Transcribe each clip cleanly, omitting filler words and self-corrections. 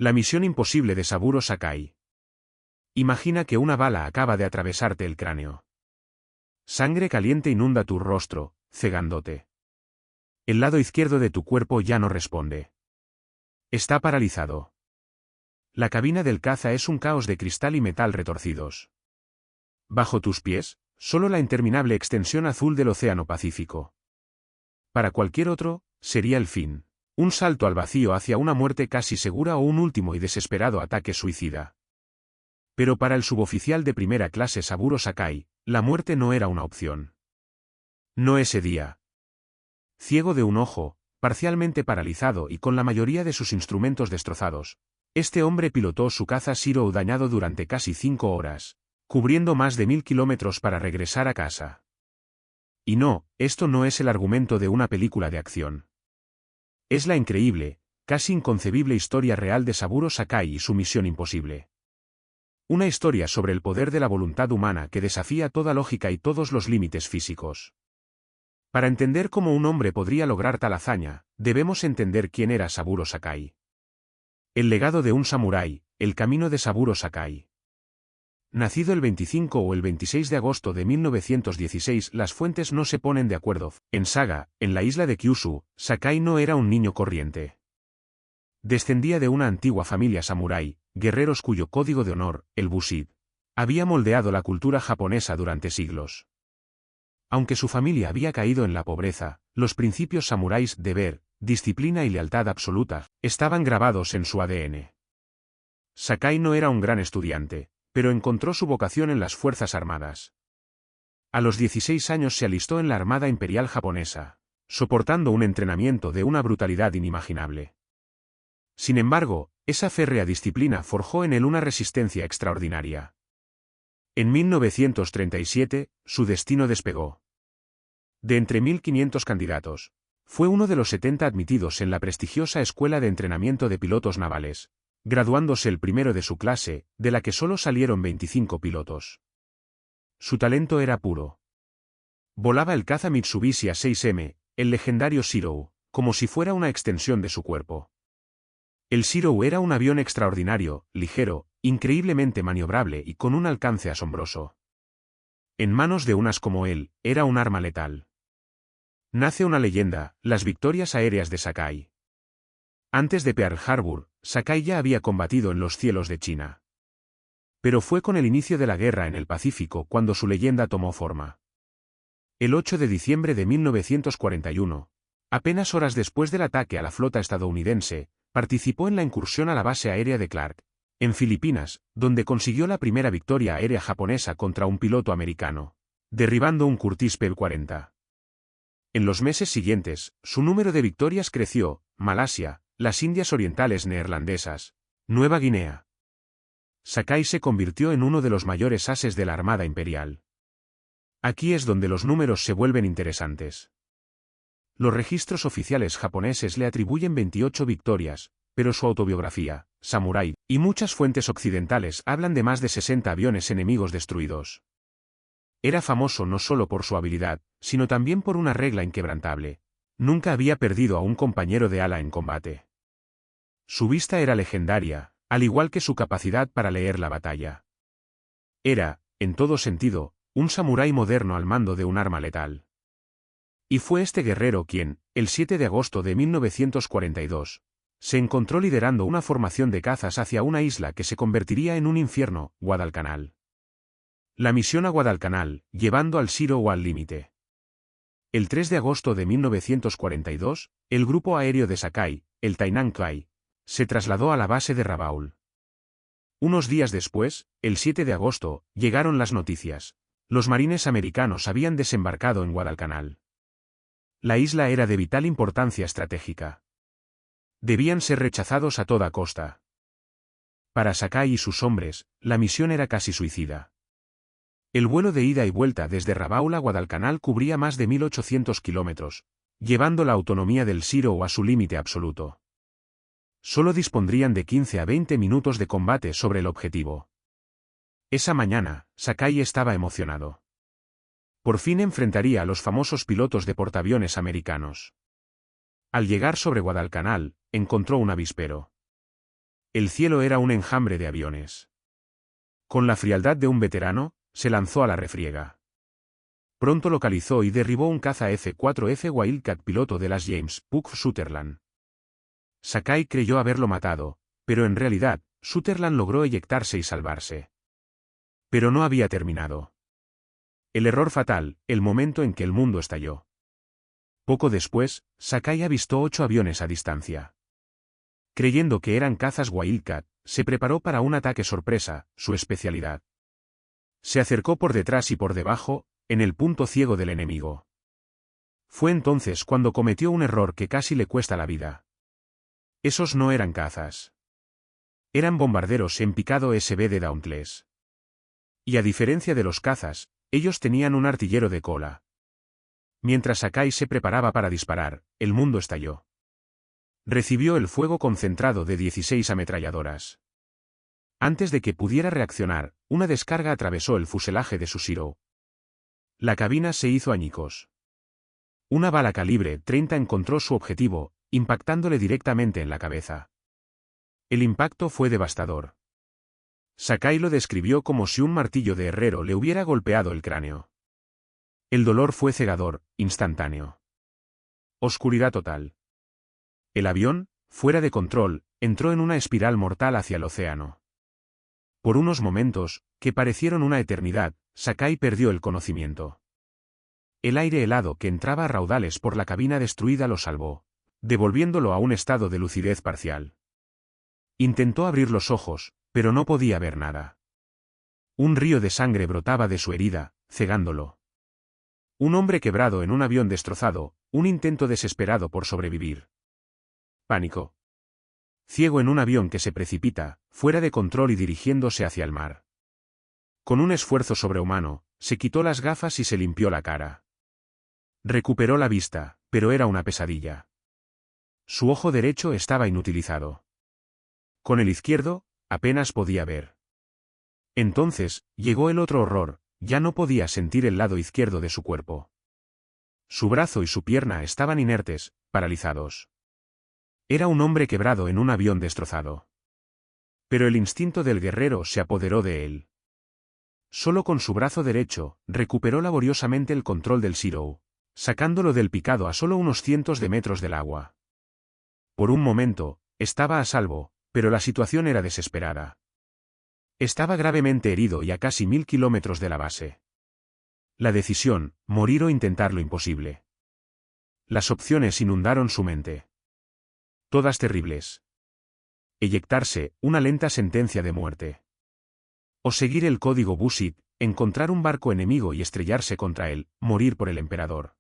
La misión imposible de Saburo Sakai. Imagina que una bala acaba de atravesarte el cráneo. Sangre caliente inunda tu rostro, cegándote. El lado izquierdo de tu cuerpo ya no responde. Está paralizado. La cabina del caza es un caos de cristal y metal retorcidos. Bajo tus pies, solo la interminable extensión azul del Océano Pacífico. Para cualquier otro, sería el fin. Un salto al vacío hacia una muerte casi segura o un último y desesperado ataque suicida. Pero para el suboficial de primera clase Saburo Sakai, la muerte no era una opción. No ese día. Ciego de un ojo, parcialmente paralizado y con la mayoría de sus instrumentos destrozados, este hombre pilotó su caza Shirou dañado durante casi 5 horas, cubriendo más de 1000 kilómetros para regresar a casa. Y no, esto no es el argumento de una película de acción. Es la increíble, casi inconcebible historia real de Saburo Sakai y su misión imposible. Una historia sobre el poder de la voluntad humana que desafía toda lógica y todos los límites físicos. Para entender cómo un hombre podría lograr tal hazaña, debemos entender quién era Saburo Sakai. El legado de un samurái, el camino de Saburo Sakai. Nacido el 25 o el 26 de agosto de 1916, las fuentes no se ponen de acuerdo. En Saga, en la isla de Kyushu, Sakai no era un niño corriente. Descendía de una antigua familia samurái, guerreros cuyo código de honor, el Bushid, había moldeado la cultura japonesa durante siglos. Aunque su familia había caído en la pobreza, los principios samuráis, deber, disciplina y lealtad absoluta, estaban grabados en su ADN. Sakai no era un gran estudiante, pero encontró su vocación en las Fuerzas Armadas. A los 16 años se alistó en la Armada Imperial Japonesa, soportando un entrenamiento de una brutalidad inimaginable. Sin embargo, esa férrea disciplina forjó en él una resistencia extraordinaria. En 1937, su destino despegó. De entre 1500 candidatos, fue uno de los 70 admitidos en la prestigiosa Escuela de Entrenamiento de Pilotos Navales, graduándose el primero de su clase, de la que solo salieron 25 pilotos. Su talento era puro. Volaba el caza Mitsubishi A6M, el legendario Shirou, como si fuera una extensión de su cuerpo. El Shirou era un avión extraordinario, ligero, increíblemente maniobrable y con un alcance asombroso. En manos de unas como él, era un arma letal. Nace una leyenda, las victorias aéreas de Sakai. Antes de Pearl Harbor, Sakai ya había combatido en los cielos de China. Pero fue con el inicio de la guerra en el Pacífico cuando su leyenda tomó forma. El 8 de diciembre de 1941, apenas horas después del ataque a la flota estadounidense, participó en la incursión a la base aérea de Clark, en Filipinas, donde consiguió la primera victoria aérea japonesa contra un piloto americano, derribando un Curtiss P-40. En los meses siguientes, su número de victorias creció: Malasia, las Indias Orientales Neerlandesas, Nueva Guinea. Sakai se convirtió en uno de los mayores ases de la Armada Imperial. Aquí es donde los números se vuelven interesantes. Los registros oficiales japoneses le atribuyen 28 victorias, pero su autobiografía, Samurai, y muchas fuentes occidentales hablan de más de 60 aviones enemigos destruidos. Era famoso no solo por su habilidad, sino también por una regla inquebrantable: nunca había perdido a un compañero de ala en combate. Su vista era legendaria, al igual que su capacidad para leer la batalla. Era, en todo sentido, un samurái moderno al mando de un arma letal. Y fue este guerrero quien, el 7 de agosto de 1942, se encontró liderando una formación de cazas hacia una isla que se convertiría en un infierno, Guadalcanal. La misión a Guadalcanal, llevando al Shirou al límite. El 3 de agosto de 1942, el grupo aéreo de Sakai, el Tainan Kai, se trasladó a la base de Rabaul. Unos días después, el 7 de agosto, llegaron las noticias: los marines americanos habían desembarcado en Guadalcanal. La isla era de vital importancia estratégica. Debían ser rechazados a toda costa. Para Sakai y sus hombres, la misión era casi suicida. El vuelo de ida y vuelta desde Rabaul a Guadalcanal cubría más de 1800 kilómetros, llevando la autonomía del Shirou a su límite absoluto. Solo dispondrían de 15 a 20 minutos de combate sobre el objetivo. Esa mañana, Sakai estaba emocionado. Por fin enfrentaría a los famosos pilotos de portaaviones americanos. Al llegar sobre Guadalcanal, encontró un avispero. El cielo era un enjambre de aviones. Con la frialdad de un veterano, se lanzó a la refriega. Pronto localizó y derribó un caza F-4F Wildcat piloto de las James Cook Sutherland. Sakai creyó haberlo matado, pero en realidad, Sutherland logró eyectarse y salvarse. Pero no había terminado. El error fatal, el momento en que el mundo estalló. Poco después, Sakai avistó 8 aviones a distancia. Creyendo que eran cazas Wildcat, se preparó para un ataque sorpresa, su especialidad. Se acercó por detrás y por debajo, en el punto ciego del enemigo. Fue entonces cuando cometió un error que casi le cuesta la vida. Esos no eran cazas. Eran bombarderos en picado SB de Dauntless. Y a diferencia de los cazas, ellos tenían un artillero de cola. Mientras Sakai se preparaba para disparar, el mundo estalló. Recibió el fuego concentrado de 16 ametralladoras. Antes de que pudiera reaccionar, una descarga atravesó el fuselaje de su Shiro. La cabina se hizo añicos. Una bala calibre 30 encontró su objetivo, impactándole directamente en la cabeza. El impacto fue devastador. Sakai lo describió como si un martillo de herrero le hubiera golpeado el cráneo. El dolor fue cegador, instantáneo. Oscuridad total. El avión, fuera de control, entró en una espiral mortal hacia el océano. Por unos momentos, que parecieron una eternidad, Sakai perdió el conocimiento. El aire helado que entraba a raudales por la cabina destruida lo salvó, devolviéndolo a un estado de lucidez parcial. Intentó abrir los ojos, pero no podía ver nada. Un río de sangre brotaba de su herida, cegándolo. Un hombre quebrado en un avión destrozado, un intento desesperado por sobrevivir. Pánico. Ciego en un avión que se precipita, fuera de control y dirigiéndose hacia el mar. Con un esfuerzo sobrehumano, se quitó las gafas y se limpió la cara. Recuperó la vista, pero era una pesadilla. Su ojo derecho estaba inutilizado. Con el izquierdo, apenas podía ver. Entonces, llegó el otro horror, ya no podía sentir el lado izquierdo de su cuerpo. Su brazo y su pierna estaban inertes, paralizados. Era un hombre quebrado en un avión destrozado. Pero el instinto del guerrero se apoderó de él. Solo con su brazo derecho, recuperó laboriosamente el control del Shiro, sacándolo del picado a solo unos cientos de metros del agua. Por un momento, estaba a salvo, pero la situación era desesperada. Estaba gravemente herido y a casi 1000 kilómetros de la base. La decisión, morir o intentar lo imposible. Las opciones inundaron su mente. Todas terribles. Eyectarse, una lenta sentencia de muerte. O seguir el código Busit, encontrar un barco enemigo y estrellarse contra él, morir por el emperador.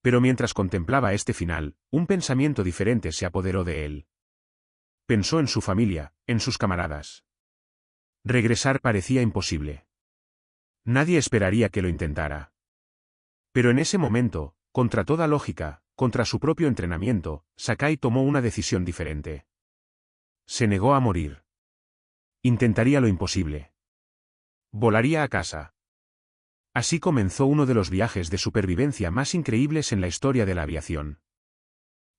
Pero mientras contemplaba este final, un pensamiento diferente se apoderó de él. Pensó en su familia, en sus camaradas. Regresar parecía imposible. Nadie esperaría que lo intentara. Pero en ese momento, contra toda lógica, contra su propio entrenamiento, Sakai tomó una decisión diferente. Se negó a morir. Intentaría lo imposible. Volaría a casa. Así comenzó uno de los viajes de supervivencia más increíbles en la historia de la aviación.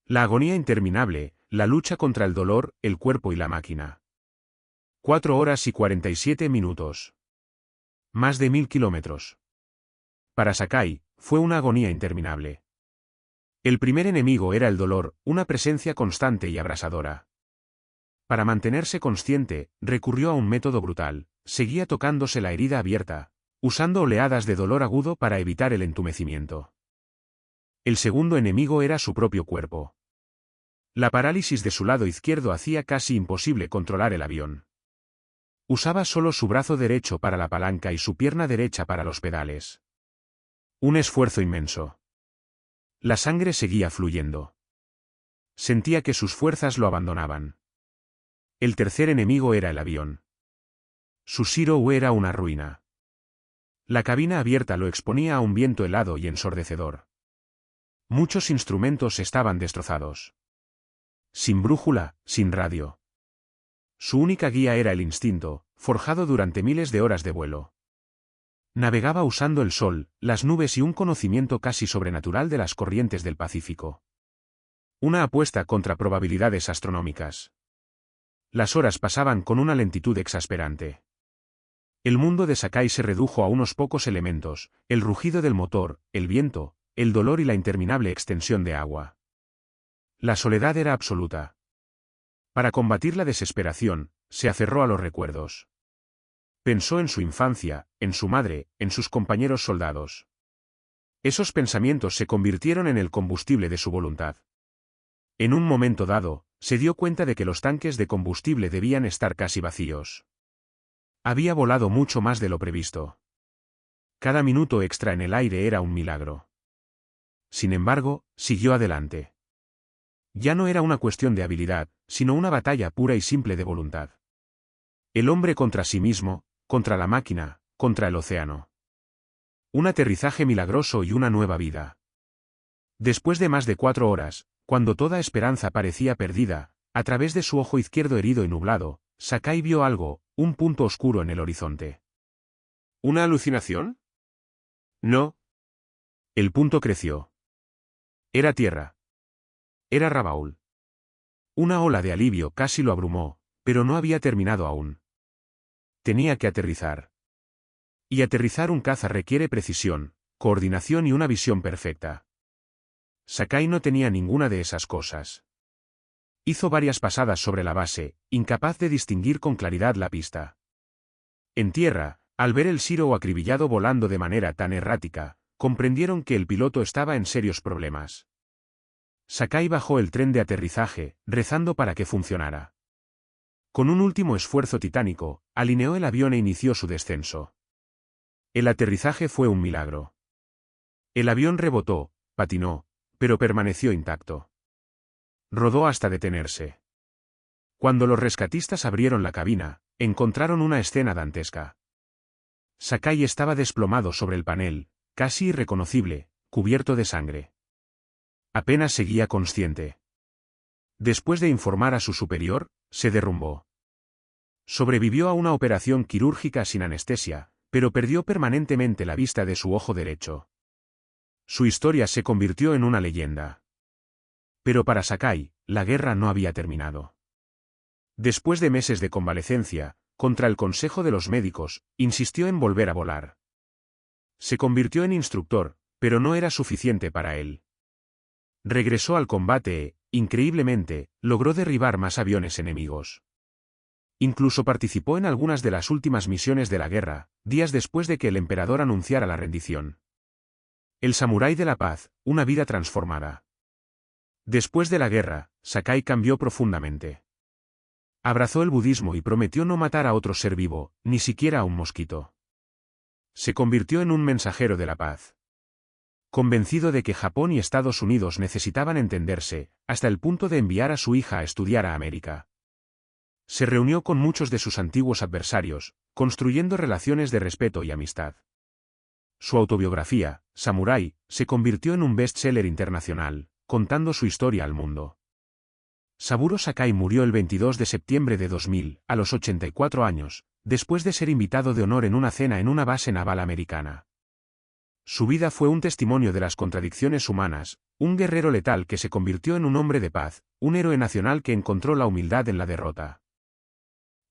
La agonía interminable, la lucha contra el dolor, el cuerpo y la máquina. 4 horas y 47 minutos. Más de 1000 kilómetros. Para Sakai, fue una agonía interminable. El primer enemigo era el dolor, una presencia constante y abrasadora. Para mantenerse consciente, recurrió a un método brutal, seguía tocándose la herida abierta, usando oleadas de dolor agudo para evitar el entumecimiento. El segundo enemigo era su propio cuerpo. La parálisis de su lado izquierdo hacía casi imposible controlar el avión. Usaba solo su brazo derecho para la palanca y su pierna derecha para los pedales. Un esfuerzo inmenso. La sangre seguía fluyendo. Sentía que sus fuerzas lo abandonaban. El tercer enemigo era el avión. Su Shiro era una ruina. La cabina abierta lo exponía a un viento helado y ensordecedor. Muchos instrumentos estaban destrozados. Sin brújula, sin radio. Su única guía era el instinto, forjado durante miles de horas de vuelo. Navegaba usando el sol, las nubes y un conocimiento casi sobrenatural de las corrientes del Pacífico. Una apuesta contra probabilidades astronómicas. Las horas pasaban con una lentitud exasperante. El mundo de Sakai se redujo a unos pocos elementos: el rugido del motor, el viento, el dolor y la interminable extensión de agua. La soledad era absoluta. Para combatir la desesperación, se aferró a los recuerdos. Pensó en su infancia, en su madre, en sus compañeros soldados. Esos pensamientos se convirtieron en el combustible de su voluntad. En un momento dado, se dio cuenta de que los tanques de combustible debían estar casi vacíos. Había volado mucho más de lo previsto. Cada minuto extra en el aire era un milagro. Sin embargo, siguió adelante. Ya no era una cuestión de habilidad, sino una batalla pura y simple de voluntad. El hombre contra sí mismo, contra la máquina, contra el océano. Un aterrizaje milagroso y una nueva vida. Después de más de 4 horas, cuando toda esperanza parecía perdida, a través de su ojo izquierdo herido y nublado, Sakai vio algo, un punto oscuro en el horizonte. ¿Una alucinación? No. El punto creció. Era tierra. Era Rabaul. Una ola de alivio casi lo abrumó, pero no había terminado aún. Tenía que aterrizar. Y aterrizar un caza requiere precisión, coordinación y una visión perfecta. Sakai no tenía ninguna de esas cosas. Hizo varias pasadas sobre la base, incapaz de distinguir con claridad la pista. En tierra, al ver el Shiro acribillado volando de manera tan errática, comprendieron que el piloto estaba en serios problemas. Sakai bajó el tren de aterrizaje, rezando para que funcionara. Con un último esfuerzo titánico, alineó el avión e inició su descenso. El aterrizaje fue un milagro. El avión rebotó, patinó, pero permaneció intacto. Rodó hasta detenerse. Cuando los rescatistas abrieron la cabina, encontraron una escena dantesca. Sakai estaba desplomado sobre el panel, casi irreconocible, cubierto de sangre. Apenas seguía consciente. Después de informar a su superior, se derrumbó. Sobrevivió a una operación quirúrgica sin anestesia, pero perdió permanentemente la vista de su ojo derecho. Su historia se convirtió en una leyenda. Pero para Sakai, la guerra no había terminado. Después de meses de convalecencia, contra el consejo de los médicos, insistió en volver a volar. Se convirtió en instructor, pero no era suficiente para él. Regresó al combate e, increíblemente, logró derribar más aviones enemigos. Incluso participó en algunas de las últimas misiones de la guerra, días después de que el emperador anunciara la rendición. El samurái de la paz, una vida transformada. Después de la guerra, Sakai cambió profundamente. Abrazó el budismo y prometió no matar a otro ser vivo, ni siquiera a un mosquito. Se convirtió en un mensajero de la paz. Convencido de que Japón y Estados Unidos necesitaban entenderse, hasta el punto de enviar a su hija a estudiar a América. Se reunió con muchos de sus antiguos adversarios, construyendo relaciones de respeto y amistad. Su autobiografía, Samurai, se convirtió en un bestseller internacional, contando su historia al mundo. Saburo Sakai murió el 22 de septiembre de 2000, a los 84 años, después de ser invitado de honor en una cena en una base naval americana. Su vida fue un testimonio de las contradicciones humanas, un guerrero letal que se convirtió en un hombre de paz, un héroe nacional que encontró la humildad en la derrota.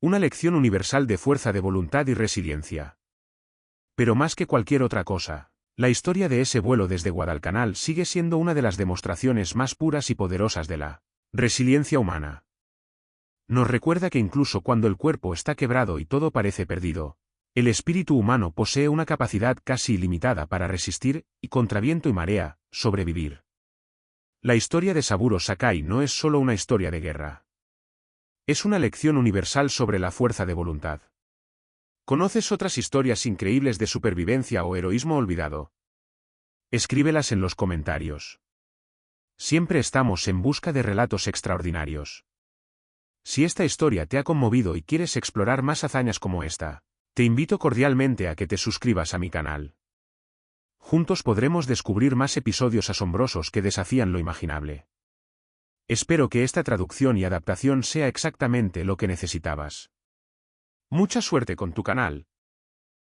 Una lección universal de fuerza de voluntad y resiliencia. Pero más que cualquier otra cosa, la historia de ese vuelo desde Guadalcanal sigue siendo una de las demostraciones más puras y poderosas de la resiliencia humana. Nos recuerda que incluso cuando el cuerpo está quebrado y todo parece perdido, el espíritu humano posee una capacidad casi ilimitada para resistir, y contra viento y marea, sobrevivir. La historia de Saburo Sakai no es solo una historia de guerra. Es una lección universal sobre la fuerza de voluntad. ¿Conoces otras historias increíbles de supervivencia o heroísmo olvidado? Escríbelas en los comentarios. Siempre estamos en busca de relatos extraordinarios. Si esta historia te ha conmovido y quieres explorar más hazañas como esta, te invito cordialmente a que te suscribas a mi canal. Juntos podremos descubrir más episodios asombrosos que desafían lo imaginable. Espero que esta traducción y adaptación sea exactamente lo que necesitabas. Mucha suerte con tu canal.